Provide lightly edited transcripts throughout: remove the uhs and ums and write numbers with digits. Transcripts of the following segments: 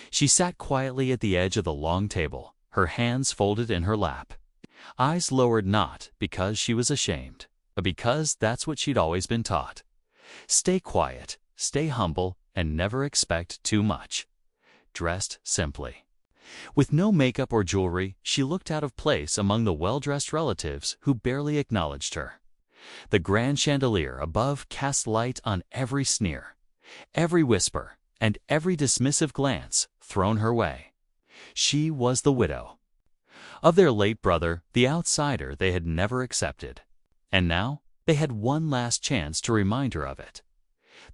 She sat quietly at the edge of the long table, her hands folded in her lap. Eyes lowered not because she was ashamed, but because that's what she'd always been taught. Stay quiet, stay humble, and never expect too much. Dressed simply. With no makeup or jewelry, she looked out of place among the well-dressed relatives who barely acknowledged her. The grand chandelier above cast light on every sneer, every whisper, and every dismissive glance thrown her way. She was the widow of their late brother, the outsider they had never accepted. And now they had one last chance to remind her of it.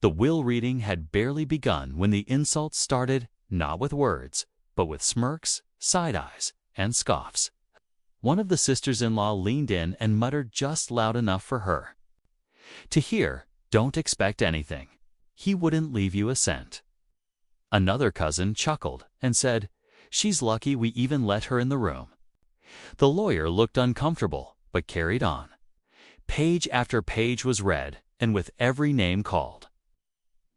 The will reading had barely begun when the insults started, not with words, but with smirks, side eyes, and scoffs. One of the sisters-in-law leaned in and muttered just loud enough for her to hear, "Don't expect anything. He wouldn't leave you a cent." Another cousin chuckled and said, "She's lucky we even let her in the room." The lawyer looked uncomfortable, but carried on. Page after page was read, and with every name called.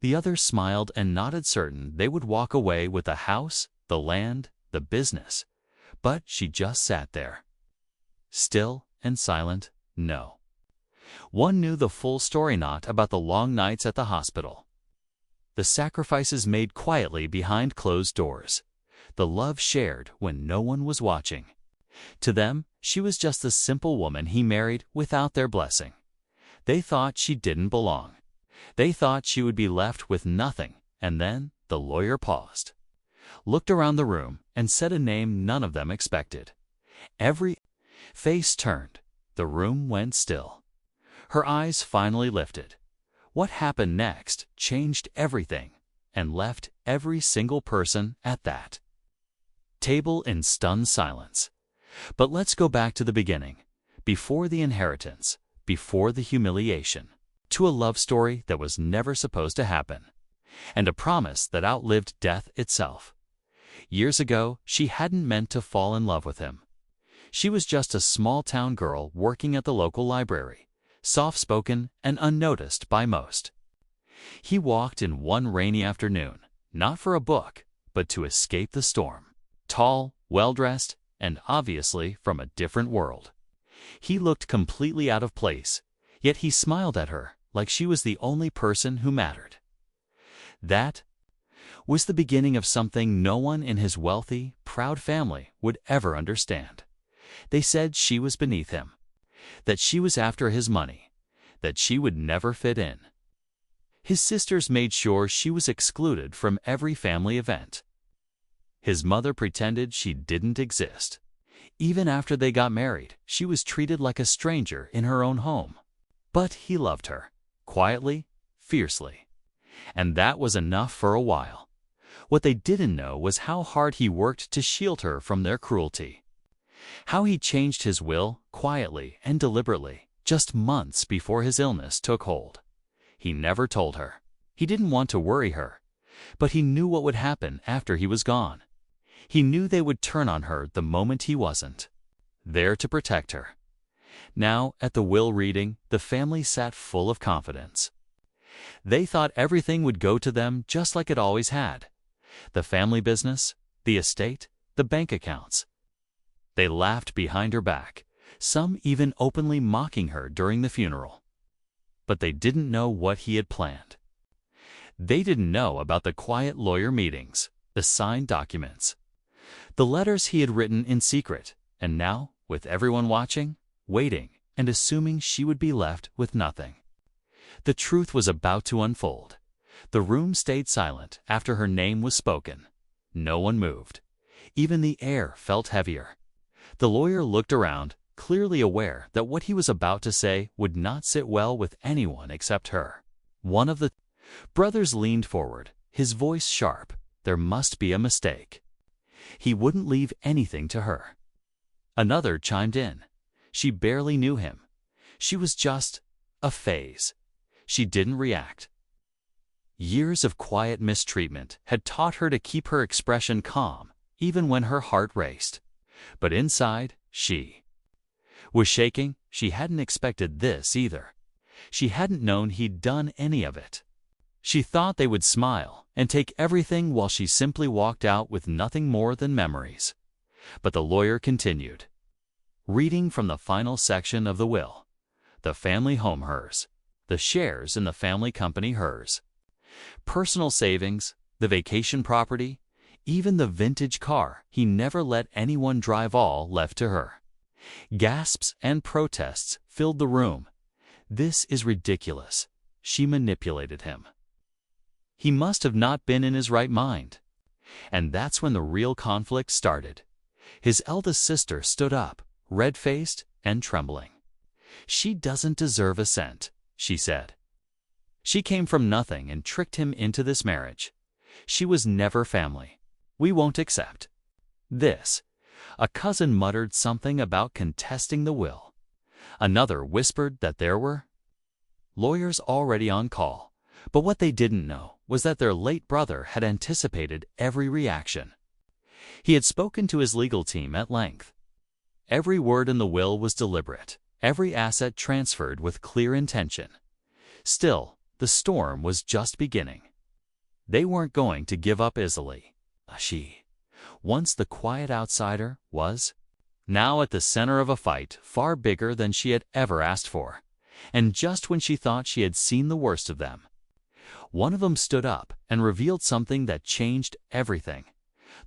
The others smiled and nodded, certain they would walk away with the house, the land, the business. But she just sat there, still and silent. No one knew the full story, not about the long nights at the hospital, the sacrifices made quietly behind closed doors, the love shared when no one was watching. To them, she was just the simple woman he married without their blessing. They thought she didn't belong. They thought she would be left with nothing. And then the lawyer paused, looked around the room, and said a name none of them expected. Every face turned. The room went still. Her eyes finally lifted. What happened next changed everything and left every single person at that table in stunned silence. But let's go back to the beginning, before the inheritance, before the humiliation, to a love story that was never supposed to happen, and a promise that outlived death itself. Years ago, she hadn't meant to fall in love with him. She was just a small-town girl working at the local library, soft-spoken and unnoticed by most. He walked in one rainy afternoon, not for a book, but to escape the storm. Tall, well-dressed, and obviously from a different world. He looked completely out of place, yet he smiled at her like she was the only person who mattered. That was the beginning of something no one in his wealthy, proud family would ever understand. They said she was beneath him, that she was after his money, that she would never fit in. His sisters made sure she was excluded from every family event. His mother pretended she didn't exist. Even after they got married, she was treated like a stranger in her own home. But he loved her, quietly, fiercely. And that was enough for a while. What they didn't know was how hard he worked to shield her from their cruelty. How he changed his will, quietly and deliberately, just months before his illness took hold. He never told her. He didn't want to worry her. But he knew what would happen after he was gone. He knew they would turn on her the moment he wasn't there to protect her. Now, at the will reading, the family sat full of confidence. They thought everything would go to them just like it always had. The family business, the estate, the bank accounts. They laughed behind her back, some even openly mocking her during the funeral. But they didn't know what he had planned. They didn't know about the quiet lawyer meetings, the signed documents, the letters he had written in secret, and now, with everyone watching, waiting, and assuming she would be left with nothing. The truth was about to unfold. The room stayed silent after her name was spoken. No one moved. Even the air felt heavier. The lawyer looked around, clearly aware that what he was about to say would not sit well with anyone except her. One of the brothers leaned forward, his voice sharp. There must be a mistake. He wouldn't leave anything to her. Another chimed in. She barely knew him. She was just a phase. She didn't react. Years of quiet mistreatment had taught her to keep her expression calm, even when her heart raced. But inside, she was shaking. She hadn't expected this either. She hadn't known he'd done any of it. She thought they would smile and take everything while she simply walked out with nothing more than memories. But the lawyer continued, reading from the final section of the will. The family home hers. The shares in the family company hers. Personal savings, the vacation property, even the vintage car he never let anyone drive, all left to her. Gasps and protests filled the room. This is ridiculous. She manipulated him. He must have not been in his right mind. And that's when the real conflict started. His eldest sister stood up, red-faced and trembling. "She doesn't deserve a cent," she said. "She came from nothing and tricked him into this marriage. She was never family. We won't accept this." A cousin muttered something about contesting the will. Another whispered that there were lawyers already on call, but what they didn't know was that their late brother had anticipated every reaction. He had spoken to his legal team at length. Every word in the will was deliberate, every asset transferred with clear intention. Still, the storm was just beginning. They weren't going to give up easily. She, once the quiet outsider, was now at the center of a fight far bigger than she had ever asked for. And just when she thought she had seen the worst of them, one of them stood up and revealed something that changed everything.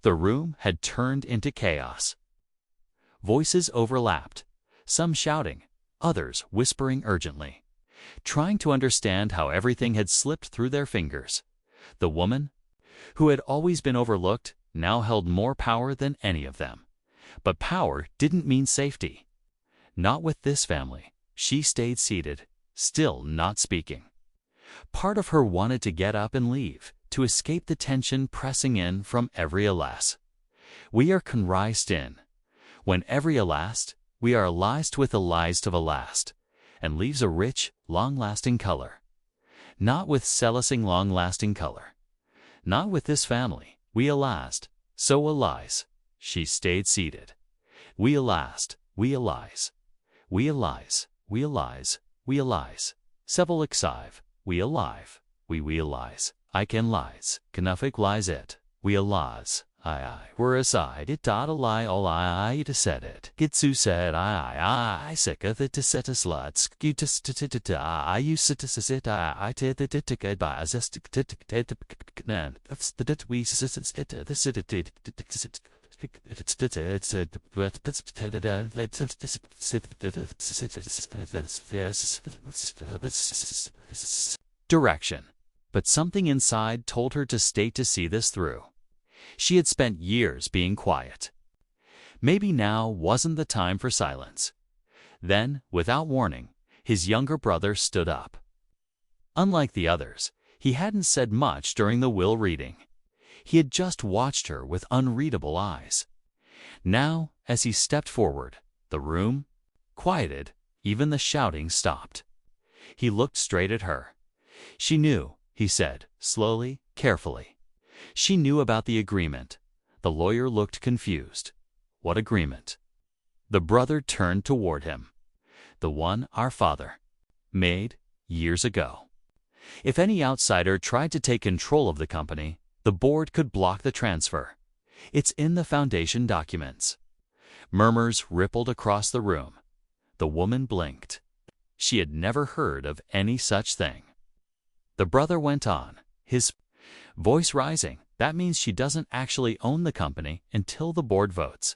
The room had turned into chaos. Voices overlapped, some shouting, others whispering urgently, trying to understand how everything had slipped through their fingers. The woman, who had always been overlooked, now held more power than any of them. But power didn't mean safety. Not with this family. She stayed seated, still not speaking. Part of her wanted to get up and leave, to escape the tension pressing in from every alas. We are conrised in. When every alast, we are allised with the lies of a last, and leaves a rich, long-lasting color. Not with celicing long-lasting color. Not with this family. We alast, so allies. She stayed seated. We alast, we allies. We allies, we allies, we allies. Several exive, we alive, we allies. I can lies, canuffic lies it. We allies. I were aside, it dot a lie, all I to said it. Gitsu said I sicketh it to set a sluts. You to I use it to sit I did the ticket by as a we direction. But something inside told her to stay to see this through. She had spent years being quiet. Maybe now wasn't the time for silence. Then, without warning, his younger brother stood up. Unlike the others, he hadn't said much during the will reading. He had just watched her with unreadable eyes. Now, as he stepped forward, the room quieted, even the shouting stopped. He looked straight at her. She knew, he said, slowly, carefully. She knew about the agreement. The lawyer looked confused. What agreement? The brother turned toward him. The one our father made years ago. If any outsider tried to take control of the company, the board could block the transfer. It's in the foundation documents. Murmurs rippled across the room. The woman blinked. She had never heard of any such thing. The brother went on, his voice rising. That means she doesn't actually own the company until the board votes.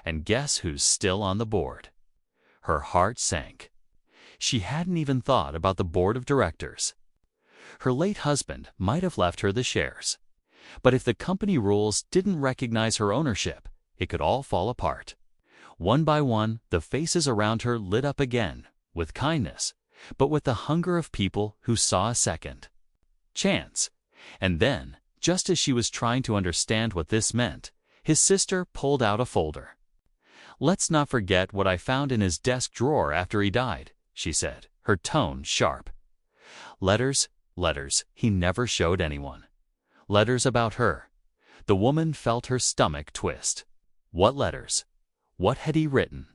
And guess who's still on the board? Her heart sank. She hadn't even thought about the board of directors. Her late husband might have left her the shares. But if the company rules didn't recognize her ownership, it could all fall apart. One by one, the faces around her lit up again, with kindness, but with the hunger of people who saw a second chance. And then, just as she was trying to understand what this meant, his sister pulled out a folder. "Let's not forget what I found in his desk drawer after he died," she said, her tone sharp. Letters he never showed anyone. Letters about her. The woman felt her stomach twist. What letters? What had he written?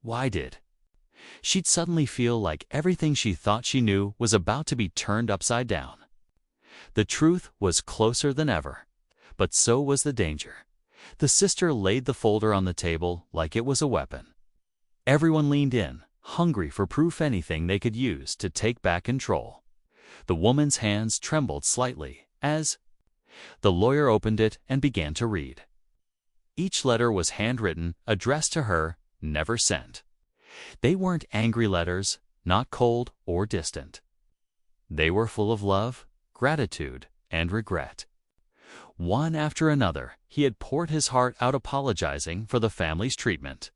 Why did? She'd suddenly feel like everything she thought she knew was about to be turned upside down. The truth was closer than ever, but so was the danger. The sister laid the folder on the table like it was a weapon. Everyone leaned in, hungry for proof, anything they could use to take back control. The woman's hands trembled slightly as the lawyer opened it and began to read. Each letter was handwritten, addressed to her, never sent. They weren't angry letters, not cold or distant. They were full of love, gratitude, and regret. One after another, he had poured his heart out, apologizing for the family's treatment,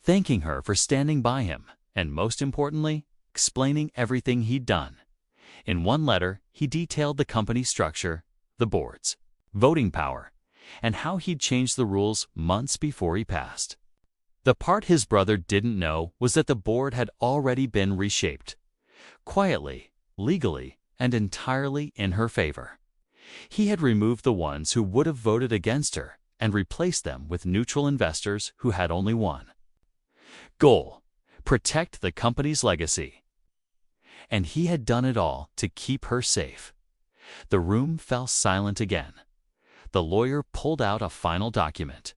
thanking her for standing by him, and most importantly, explaining everything he'd done. In one letter, he detailed the company's structure, the board's voting power, and how he'd changed the rules months before he passed. The part his brother didn't know was that the board had already been reshaped, quietly, legally, and entirely in her favor. He had removed the ones who would have voted against her and replaced them with neutral investors who had only one goal: protect the company's legacy. And he had done it all to keep her safe. The room fell silent again. The lawyer pulled out a final document,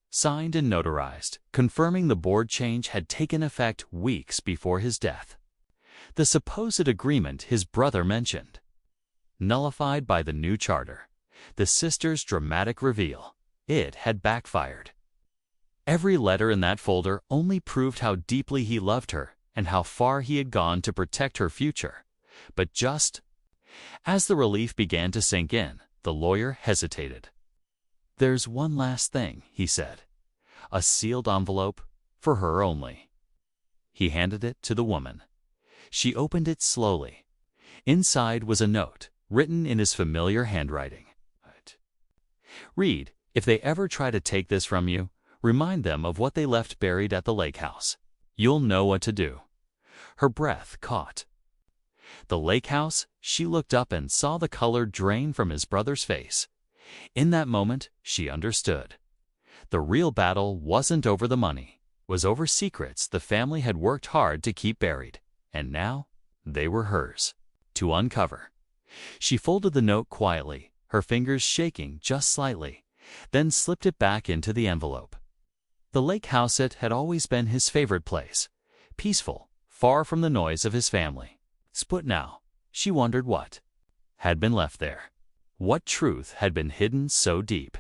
signed and notarized, confirming the board change had taken effect weeks before his death. The supposed agreement his brother mentioned, nullified by the new charter. The sister's dramatic reveal. It had backfired. Every letter in that folder only proved how deeply he loved her and how far he had gone to protect her future. But just as the relief began to sink in, the lawyer hesitated. "There's one last thing," he said. "A sealed envelope, for her only." He handed it to the woman. She opened it slowly. Inside was a note, written in his familiar handwriting. "Read, if they ever try to take this from you, remind them of what they left buried at the lake house. You'll know what to do." Her breath caught. The lake house? She looked up and saw the color drain from his brother's face. In that moment, she understood. The real battle wasn't over the money, it was over secrets the family had worked hard to keep buried, and now they were hers to uncover. She folded the note quietly, her fingers shaking just slightly, then slipped it back into the envelope. The lake house, it had always been his favorite place, peaceful, far from the noise of his family. But now, she wondered what had been left there. What truth had been hidden so deep?